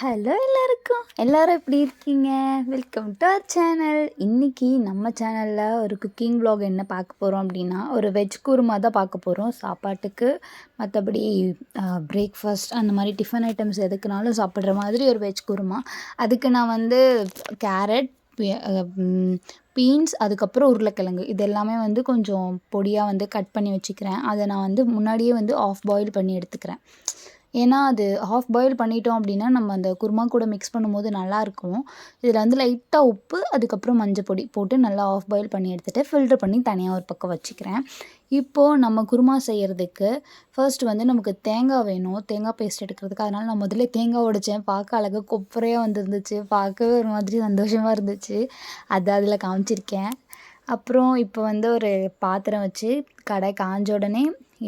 Hello எல்லாருக்கும் எல்லாரும் எப்படி இருக்கீங்க? Welcome to our channel. இன்றைக்கி நம்ம சேனலில் ஒரு குக்கிங் vlog என்ன பார்க்க போகிறோம் அப்படின்னா, ஒரு வெஜ் குருமா தான் பார்க்க போகிறோம். சாப்பாட்டுக்கு மற்றபடி பிரேக்ஃபாஸ்ட் அந்த மாதிரி டிஃபன் ஐட்டம்ஸ் எதுக்குனாலும் சாப்பிட்ற மாதிரி ஒரு வெஜ் குருமா. அதுக்கு நான் வந்து கேரட், பீன்ஸ், அதுக்கப்புறம் உருளைக்கிழங்கு இது எல்லாமே வந்து கொஞ்சம் பொடியாக வந்து கட் பண்ணி வச்சுக்கிறேன். அதை நான் வந்து முன்னாடியே வந்து ஆஃப் பாயில் பண்ணி எடுத்துக்கிறேன். ஏன்னா அது ஆஃப் பாயில் பண்ணிட்டோம் அப்படின்னா நம்ம அந்த குருமா கூட மிக்ஸ் பண்ணும்போது நல்லாயிருக்கும். இதில் வந்து லைட்டாக உப்பு, அதுக்கப்புறம் மஞ்சள் பொடி போட்டு நல்லா ஆஃப் பாயில் பண்ணி எடுத்துகிட்டு ஃபில்டர் பண்ணி தனியாக ஒரு பக்கம் வச்சுக்கிறேன். இப்போது நம்ம குருமா செய்கிறதுக்கு ஃபர்ஸ்ட் வந்து நமக்கு தேங்காய் வேணும். தேங்காய் பேஸ்ட் எடுக்கிறதுக்கு. அதனால் நான் முதல்ல தேங்காய் உடைச்சேன். பார்க்க அழகாக கொப்பரையாக வந்துருந்துச்சு. பார்க்கவே ஒரு மாதிரி சந்தோஷமாக இருந்துச்சு. அதை அதில் காமிச்சிருக்கேன். அப்புறம் இப்போ வந்து ஒரு பாத்திரம் வச்சு கடை காஞ்ச உடனே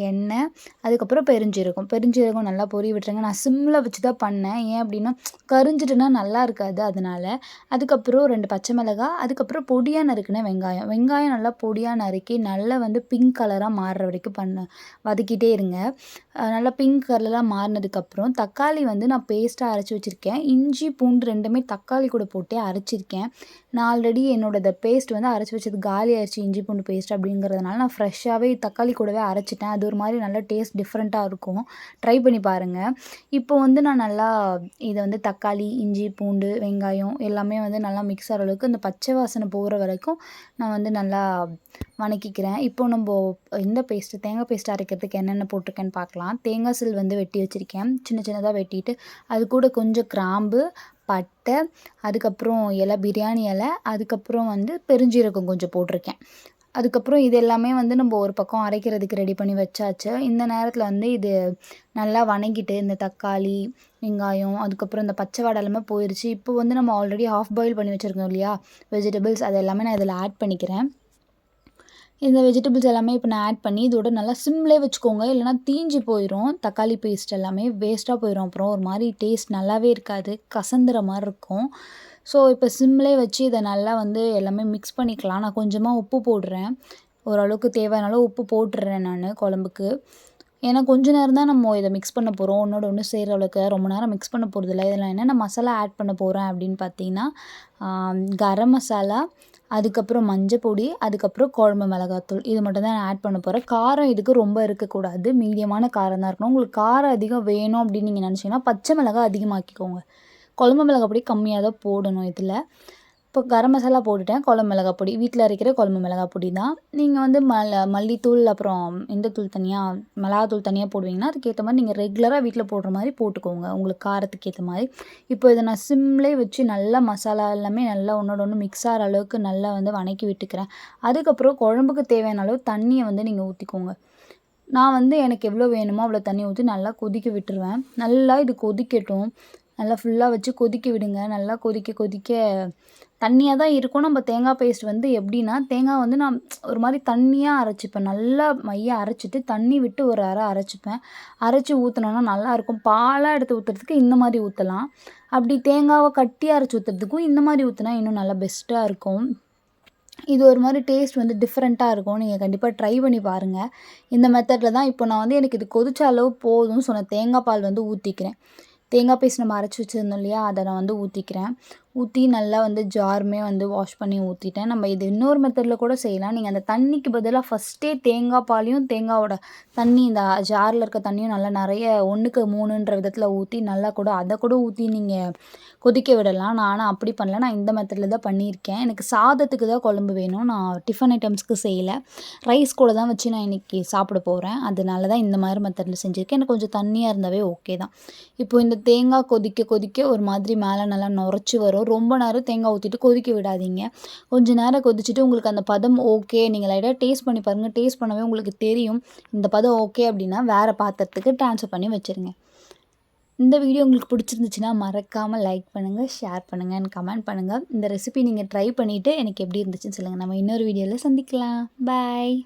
எண்ணெய், அதுக்கப்புறம் பெருஞ்சீரகம் நல்லா பொரிய விட்டுருங்க. நான் சிம்மில் வச்சு தான் பண்ணேன். ஏன் அப்படின்னா கரிஞ்சிட்டுனா நல்லா இருக்காது. அதனால் அதுக்கப்புறம் 2 பச்சை மிளகாய், அதுக்கப்புறம் பொடியாக நறுக்கின வெங்காயம் நல்லா பொடியாக நறுக்கி நல்லா வந்து பிங்க் கலராக மாறுற வரைக்கும் வதக்கிட்டே இருங்க. நல்லா பிங்க் கலராக மாறினதுக்கப்புறம் தக்காளி வந்து நான் பேஸ்ட்டாக அரைச்சி வச்சுருக்கேன். இஞ்சி பூண்டு ரெண்டுமே தக்காளி கூட போட்டே அரைச்சிருக்கேன். நான் ஆல்ரெடி என்னோடய பேஸ்ட் வந்து அரைச்சி வச்சது காலி ஆயிடுச்சு, இஞ்சி பூண்டு பேஸ்ட் அப்படிங்கிறதுனால நான் ஃப்ரெஷ்ஷாகவே தக்காளி கூடவே அரைச்சிட்டேன். அது ஒரு மாதிரி நல்லா டேஸ்ட் டிஃப்ரெண்ட்டாக இருக்கும். ட்ரை பண்ணி பாருங்கள். இப்போ வந்து நான் நல்லா இதை வந்து தக்காளி, இஞ்சி பூண்டு, வெங்காயம் எல்லாமே வந்து நல்லா மிக்ஸ் ஆகிற அளவுக்கு இந்த பச்சை வாசனை போகிற வரைக்கும் நான் வந்து நல்லா வதக்கிக்கிறேன். இப்போ நம்ம இந்த தேங்காய் பேஸ்ட் அரைக்கிறதுக்கு என்னென்ன போட்டிருக்கேன்னு பார்க்கலாம். தேங்காய் சில் வந்து வெட்டி வச்சுருக்கேன். சின்ன சின்னதாக வெட்டிட்டு அது கூட கொஞ்சம் கிராம்பு, பட்டை, அதுக்கப்புறம் பிரியாணி இலை, அதுக்கப்புறம் வந்து பெருஞ்சீரகம் கொஞ்சம் போட்டிருக்கேன். அதுக்கப்புறம் இது எல்லாமே வந்து நம்ம ஒரு பக்கம் அரைக்கிறதுக்கு ரெடி பண்ணி வச்சாச்சு. இந்த நேரத்தில் வந்து இது நல்லா வதங்கிட்டு இந்த தக்காளி, வெங்காயம், அதுக்கப்புறம் இந்த பச்சை வாடை எல்லாமே போயிடுச்சு. இப்போ வந்து நம்ம ஆல்ரெடி ஆஃப் பாயில் பண்ணி வச்சுருக்கோம் இல்லையா வெஜிடபிள்ஸ், அது எல்லாமே நான் இதில் ஆட் பண்ணிக்கிறேன். இந்த வெஜிடபிள்ஸ் எல்லாமே இப்போ நான் ஆட் பண்ணி இதோட நல்லா சிம்லேயே வச்சுக்கோங்க. இல்லைனா தீஞ்சு போயிடும். தக்காளி பேஸ்ட் எல்லாமே வேஸ்ட்டாக போயிடும். அப்புறம் ஒரு மாதிரி டேஸ்ட் நல்லாவே இருக்காது, கசந்துற மாதிரி இருக்கும். ஸோ இப்போ சிம்லேயே வச்சு இதை நல்லா வந்து எல்லாமே மிக்ஸ் பண்ணிக்கலாம். நான் கொஞ்சமாக உப்பு போடுறேன். ஓரளவுக்கு தேவையான அளவு உப்பு போட்டுடுறேன் நான் குழம்புக்கு. ஏன்னா கொஞ்ச நேரம் தான் நம்ம இதை மிக்ஸ் பண்ண போகிறோம். ஒன்றோட ஒன்று செய்கிற அளவுக்கு ரொம்ப நேரம் மிக்ஸ் பண்ண போகிறதில்ல. இதில் என்னென்ன மசாலா ஆட் பண்ண போகிறேன் அப்படின்னு பார்த்தீங்கன்னா, கரம் மசாலா, அதுக்கப்புறம் மஞ்சள் பொடி, அதுக்கப்புறம் குழம்பு மிளகாத்தூள், இது மட்டும் தான் நான் ஆட் பண்ண போகிறேன். காரம் இதுக்கு ரொம்ப இருக்கக்கூடாது, மீடியமான காரம் தான் இருக்கணும். உங்களுக்கு காரம் அதிகம் வேணும் அப்படின்னு நீங்கள் நினச்சிங்கன்னா பச்சை மிளகாய் அதிகமாக்கிக்கோங்க. குழம்பு மிளகாய் பொடி கம்மியாக தான் போடணும் இதில். இப்போ கரம் மசாலா போட்டுட்டேன். குழம்பு மிளகாய் பொடி வீட்டில் அரைக்கிற குழம்பு மிளகாய் பொடி தான். நீங்கள் வந்து மல்லித்தூள், அப்புறம் இந்த தூள் தனியாக, மிளகாத்தூள் தனியாக போடுவீங்கன்னா அதுக்கேற்ற மாதிரி நீங்கள் ரெகுலராக வீட்டில் போடுற மாதிரி போட்டுக்கோங்க, உங்களுக்கு காரத்துக்கு ஏற்ற மாதிரி. இப்போ இதை நான் சிம்லேயே வச்சு நல்லா மசாலா எல்லாமே நல்லா ஒன்றோட ஒன்று மிக்ஸ் ஆகிற அளவுக்கு நல்லா வந்து வதக்கி விட்டுக்கிறேன். அதுக்கப்புறம் குழம்புக்கு தேவையான அளவு தண்ணியை வந்து நீங்கள் ஊற்றிக்கோங்க. நான் வந்து எனக்கு எவ்வளோ வேணுமோ அவ்வளோ தண்ணி ஊற்றி நல்லா கொதிக்க விட்டுருவேன். நல்லா இது கொதிக்கட்டும். நல்லா ஃபுல்லாக வச்சு கொதிக்க விடுங்க. நல்லா கொதிக்க தண்ணியாக தான் இருக்கும். நம்ம தேங்காய் பேஸ்ட் வந்து எப்படின்னா, தேங்காய் வந்து நான் ஒரு மாதிரி தண்ணியாக அரைச்சிப்பேன். நல்லா மையாக அரைச்சிட்டு தண்ணி விட்டு ஒரு அரை அரைச்சிப்பேன். அரைச்சி ஊற்றினோன்னா நல்லாயிருக்கும். பாலாக எடுத்து ஊற்றுறதுக்கு இந்த மாதிரி ஊற்றலாம். அப்படி தேங்காவை கட்டியாக அரைச்சி ஊற்றுறதுக்கும் இந்த மாதிரி ஊற்றினா இன்னும் நல்லா பெஸ்ட்டாக இருக்கும். இது ஒரு மாதிரி டேஸ்ட் வந்து டிஃப்ரெண்ட்டாக இருக்கும். நீங்கள் கண்டிப்பாக ட்ரை பண்ணி பாருங்கள். இந்த மெத்தடில் தான் இப்போ நான் வந்து எனக்கு இது கொதிச்ச அளவு போதும்னு சொன்ன தேங்காய் பால் வந்து ஊற்றிக்கிறேன். தேங்காய் பேஸ்ட் நம்ம அரைச்சி வச்சுருந்தோம் இல்லையா, அதை நான் வந்து ஊற்றிக்கிறேன். ஊற்றி நல்லா வந்து ஜாருமே வந்து வாஷ் பண்ணி ஊற்றிட்டேன். நம்ம இது இன்னொரு மெத்தடில் கூட செய்யலாம். நீங்கள் அந்த தண்ணிக்கு பதிலாக ஃபஸ்ட்டே தேங்காய் பாலையும் தேங்காயோட தண்ணி, இந்த ஜாரில் இருக்க தண்ணியும் நல்லா நிறைய 1க்கு 3ன்ற விதத்தில் ஊற்றி நல்லா கூட அதை கூட ஊற்றி நீங்கள் கொதிக்க விடலாம். நான் ஆனால் அப்படி பண்ணல. நான் இந்த மெத்தடில் தான் பண்ணியிருக்கேன். எனக்கு சாதத்துக்கு தான் குழம்பு வேணும். நான் டிஃபன் ஐட்டம்ஸ்க்கு செய்யலை. ரைஸ் கூட தான் வச்சு நான் இன்றைக்கி சாப்பிட போகிறேன். அதனால தான் இந்த மாதிரி மெத்தடில் செஞ்சுருக்கேன். எனக்கு கொஞ்சம் தண்ணியாக இருந்தாவே ஓகே தான். இப்போது இந்த தேங்காய் கொதிக்க ஒரு மாதிரி மேலே நல்லா நுரைச்சி வரும். ரொம்ப நேரம் தேங்காய் ஊற்றிட்டு கொதிக்க விடாதீங்க. கொஞ்சம் நேரம் கொதிச்சுட்டு உங்களுக்கு அந்த பதம் ஓகே, நீங்கள் லைட்டாக டேஸ்ட் பண்ணி பாருங்கள். டேஸ்ட் பண்ணவே உங்களுக்கு தெரியும். இந்த பதம் ஓகே அப்படின்னா வேறு பாத்திரத்துக்கு ட்ரான்ஸ்ஃபர் பண்ணி வச்சுருங்க. இந்த வீடியோ உங்களுக்கு பிடிச்சிருந்துச்சுன்னா மறக்காமல் லைக் பண்ணுங்கள், ஷேர் பண்ணுங்கள் அண்ட் கமெண்ட் பண்ணுங்கள். இந்த ரெசிபி நீங்கள் ட்ரை பண்ணிவிட்டு எனக்கு எப்படி இருந்துச்சுன்னு சொல்லுங்கள். நம்ம இன்னொரு வீடியோவில் சந்திக்கலாம். பாய்.